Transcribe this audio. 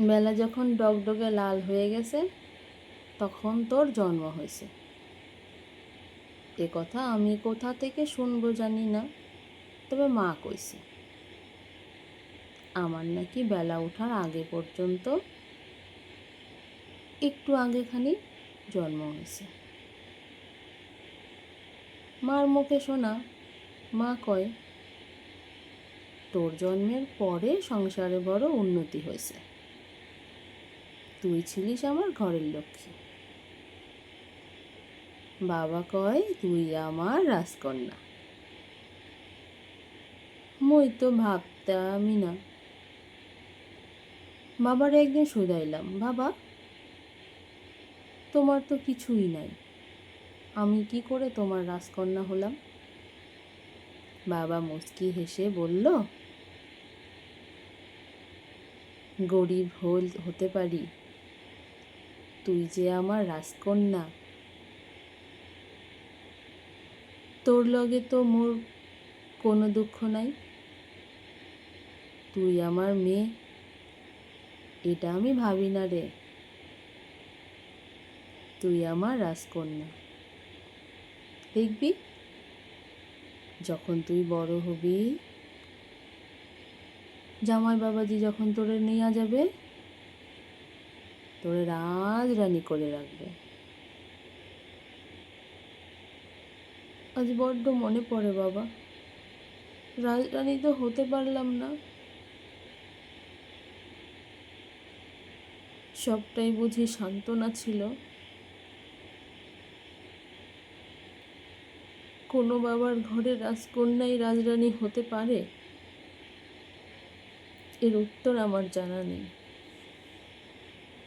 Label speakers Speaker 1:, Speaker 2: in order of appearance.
Speaker 1: বেলা যখন ডগডগে লাল হয়ে গেছে তখন তোর জন্ম হয়েছে। এ কথা আমি কোথা থেকে শুনবো জানি না, তবে মা কইছে আমার নাকি বেলা ওঠার আগে পর্যন্ত একটু আগেখানি জন্ম হয়েছে। মার মুখে শোনা, মা কয় তোর জন্মের পরে সংসারে বড় উন্নতি হয়েছে, তুই ছিলিস আমার ঘরের লক্ষ্মী। বাবা কয় তুই আমার রাজকন্যা। মই তো ভাবতামই না। বাবারে একদিন শুধাইলাম, বাবা তোমার তো কিছুই নাই, আমি কি করে তোমার রাজকন্যা হলাম? বাবা মুচকি হেসে বলল, গরিব হতে পারি, তুই যে আমার রাজকন্যা, তোর লগে তো মোর কোনো দুঃখ নাই। তুই আমার মেয়ে, এটা আমি ভাবি না রে, তুই আমার রাজকন্যা। দেখবি যখন তুই বড় হবি, জামাই বাবাজি যখন তোরে নিয়ে যাবে, তোরে রাজরানী করে রাখবে। আজ বড্ড মনে পড়ে বাবা, রাজরানী তো হতে পারলাম না। সবটাই বুঝি সান্ত্বনা ছিল। কোনো বাবার ঘরে রাজকন্যাই রাজরানী হতে পারে? এর উত্তর আমার জানা নেই।